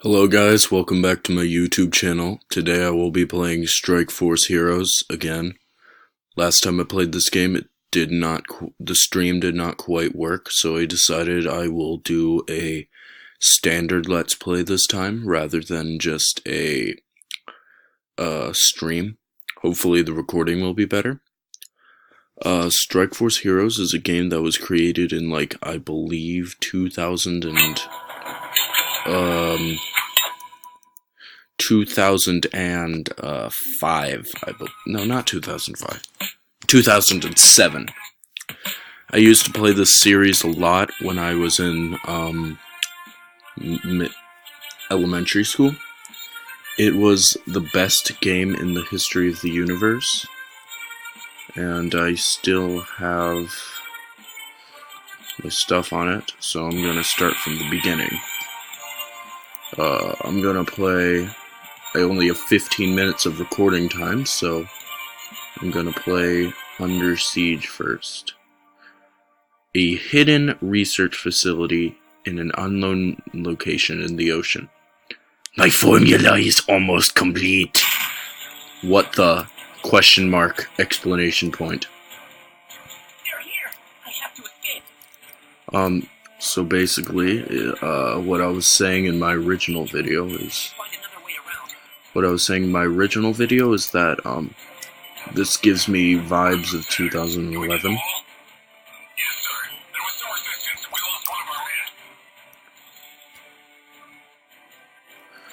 Hello guys, welcome back to my YouTube channel. Today I will be playing Strike Force Heroes again. Last time I played this game, the stream did not quite work, so I decided I will do a standard Let's Play this time, rather than just a stream. Hopefully the recording will be better. Strike Force Heroes is a game that was created in, I believe 2005. No, not 2005. 2007. I used to play this series a lot when I was in elementary school. It was the best game in the history of the universe, and I still have my stuff on it, so I'm gonna start from the beginning. I'm gonna play. I only have 15 minutes of recording time, so I'm gonna play Under Siege first. A hidden research facility in an unknown location in the ocean. My formula is almost complete. What the? Question mark, explanation point. They're here. I have to escape. So basically, what I was saying in my original video is... that, this gives me vibes of 2011. Yes, sir. There was some resistance. We lost one of our men.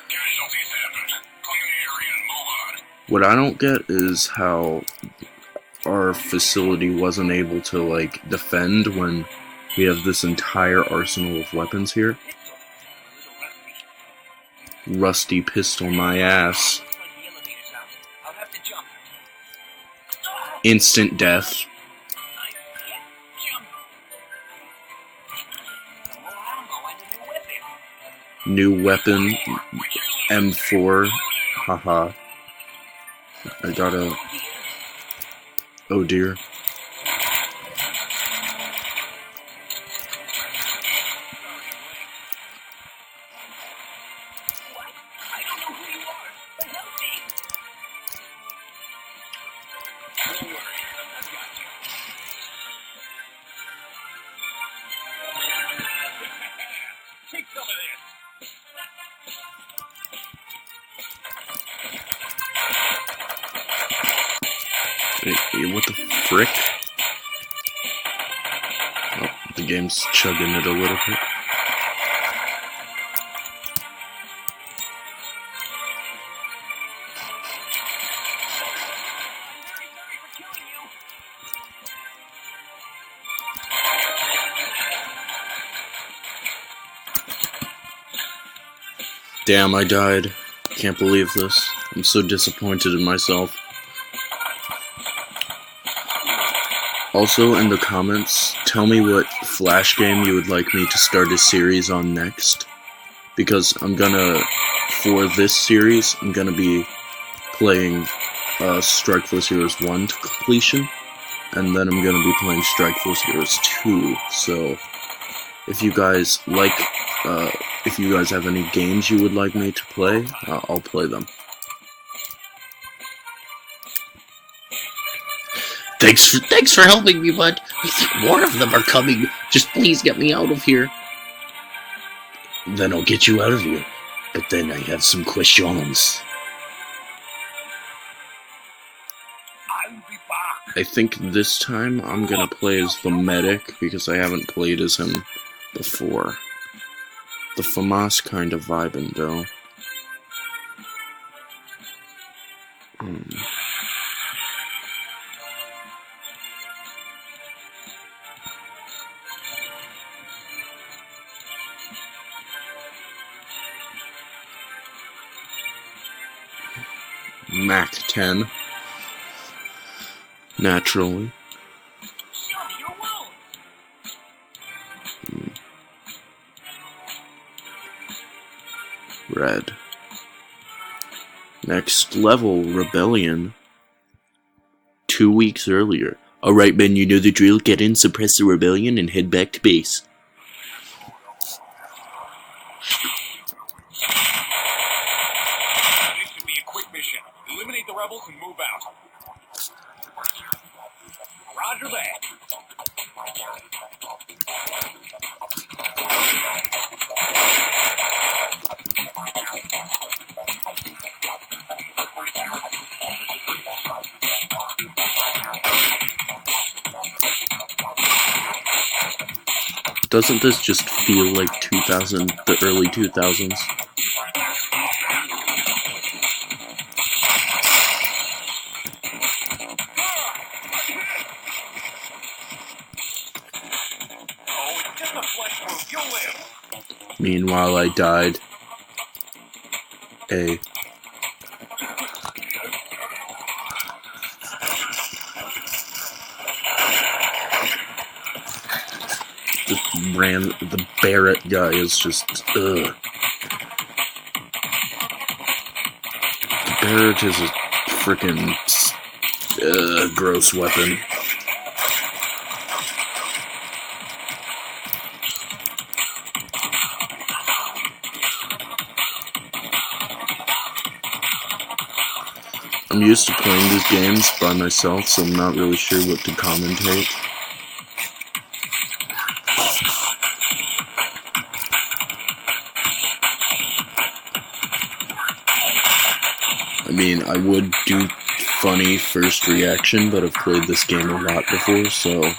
Casualties happened. Clean the area and move on. What I don't get is how our facility wasn't able to, defend when we have this entire arsenal of weapons here. Rusty pistol my ass. Instant death. New weapon. M4. Haha. I gotta... Oh dear. Take some of this. Hey, what the frick? Oh, the game's chugging it a little bit. Damn, I died. Can't believe this. I'm so disappointed in myself. Also, in the comments, tell me what Flash game you would like me to start a series on next. Because for this series, I'm gonna be playing Strike Force Heroes 1 to completion. And then I'm gonna be playing Strike Force Heroes 2. So, if you guys have any games you would like me to play, I'll play them. Thanks for helping me, bud. I think more of them are coming. Just please get me out of here. Then I'll get you out of here. But then I have some questions. I will be back. I think this time I'm gonna play as the medic, because I haven't played as him before. The FAMAS kind of vibing, though. Mac 10. Naturally. Show me your wounds. Red. Next level, Rebellion. 2 weeks earlier. Alright, men, you know the drill. Get in, suppress the rebellion, and head back to base. rebels and move out. Roger that. Doesn't this just feel like the early 2000s? Meanwhile, I died. The Barrett guy is just, ugh. The Barrett is a freaking, gross weapon. I'm used to playing these games by myself, so I'm not really sure what to commentate. I mean, I would do funny first reaction, but I've played this game a lot before, so...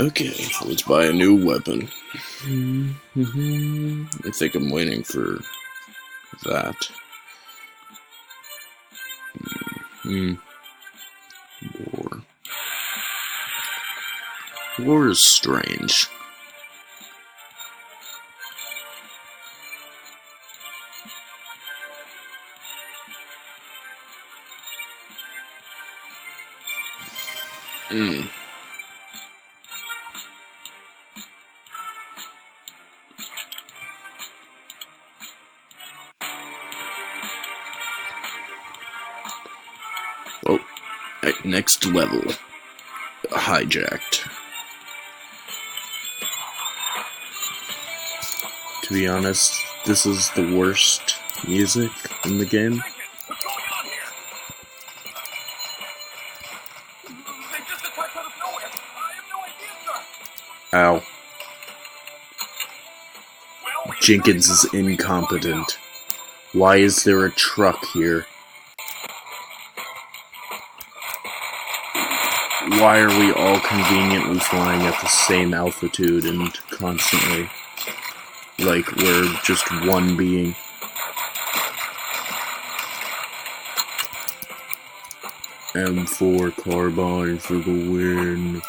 Okay, let's buy a new weapon. I think I'm waiting for that. War. War is strange. Oh, next level. Hijacked. To be honest, this is the worst music in the game. What's going on here? They just attacked out of nowhere. I have no idea, sir. Ow. Well, Jenkins is incompetent. Why is there a truck here? Why are we all conveniently flying at the same altitude and constantly? Like we're just one being. M4 carbine for the win.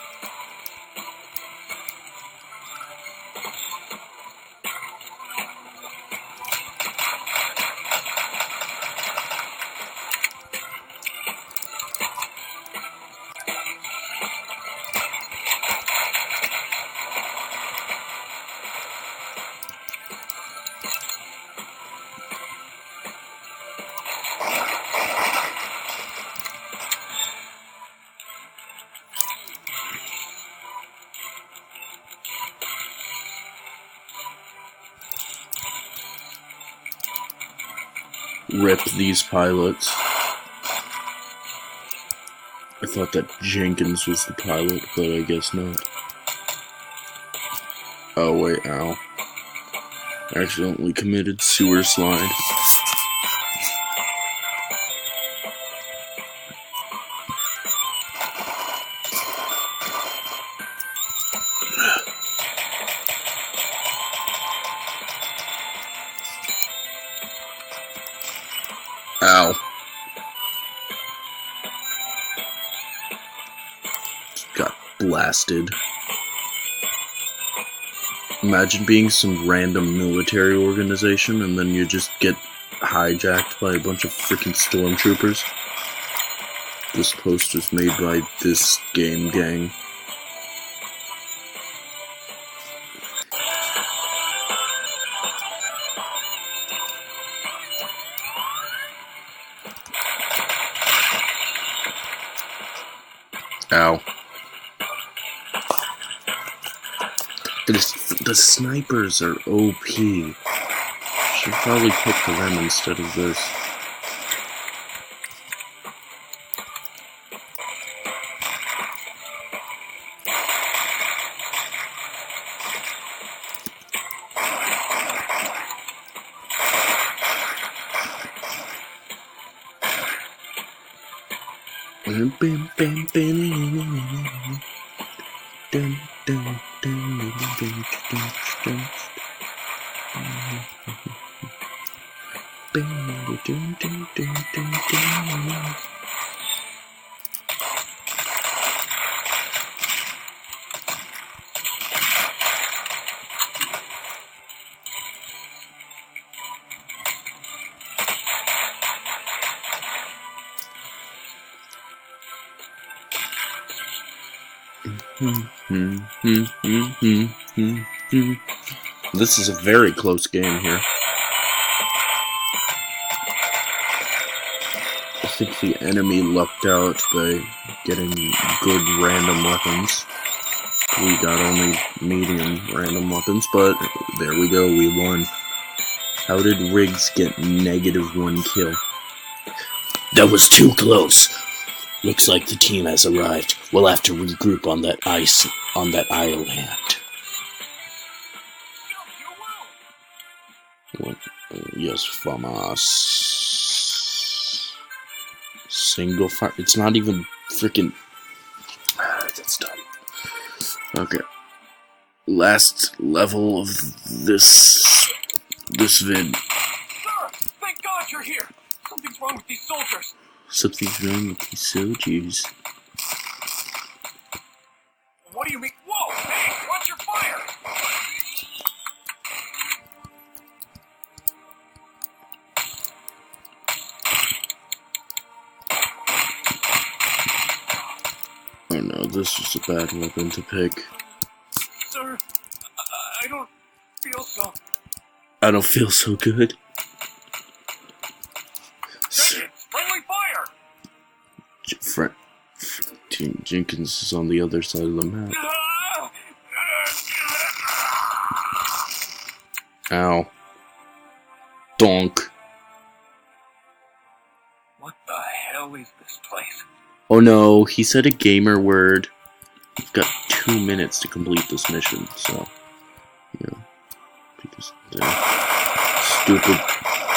Rip these pilots. I thought that Jenkins was the pilot, but I guess not. Oh wait, ow. Accidentally committed sewer slide. Ow. Got blasted. Imagine being some random military organization and then you just get hijacked by a bunch of freaking stormtroopers. This post was made by this game gang. Ow. The snipers are OP. Should probably pick them instead of this. This is a very close game here. I think the enemy lucked out by getting good random weapons. We got only medium random weapons, but there we go, we won. How did Riggs get -1 kill? That was too close. Looks like the team has arrived. We'll have to regroup on that island. What? Yes, famas. Single fire. It's not even freaking. That's dumb. Okay. Last level of this vid. Sir, thank God you're here. Something's wrong with these soldiers. Something's wrong with these soldiers. What do you mean? Whoa! Hey, watch your fire! Oh no, this is a bad weapon to pick. Sir, I don't feel so. I don't feel so good. Jenkins, friendly fire! Jenkins is on the other side of the map. Ow. Donk. What the hell is this place? Oh no, he said a gamer word. We've got 2 minutes to complete this mission, so, yeah. Because the stupid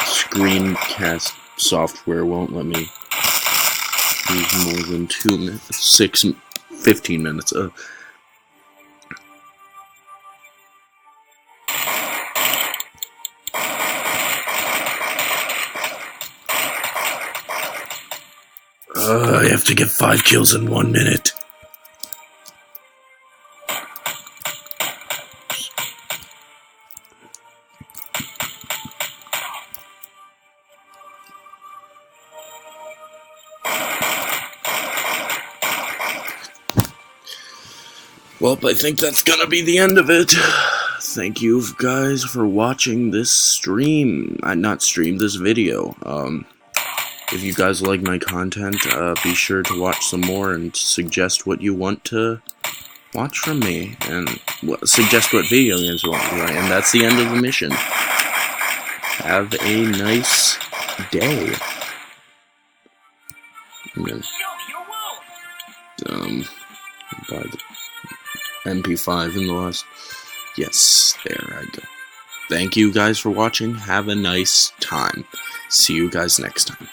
screencast software won't let me use more than 15 minutes. I have to get 5 kills in 1 minute. Well, I think that's gonna be the end of it. Thank you guys for watching this stream. This video. If you guys like my content, be sure to watch some more and suggest what you want to watch from me, and suggest what video games you want to play. And that's the end of the mission. Have a nice day. I'm gonna buy the MP5 in the last. Yes, there I go. Thank you guys for watching. Have a nice time. See you guys next time.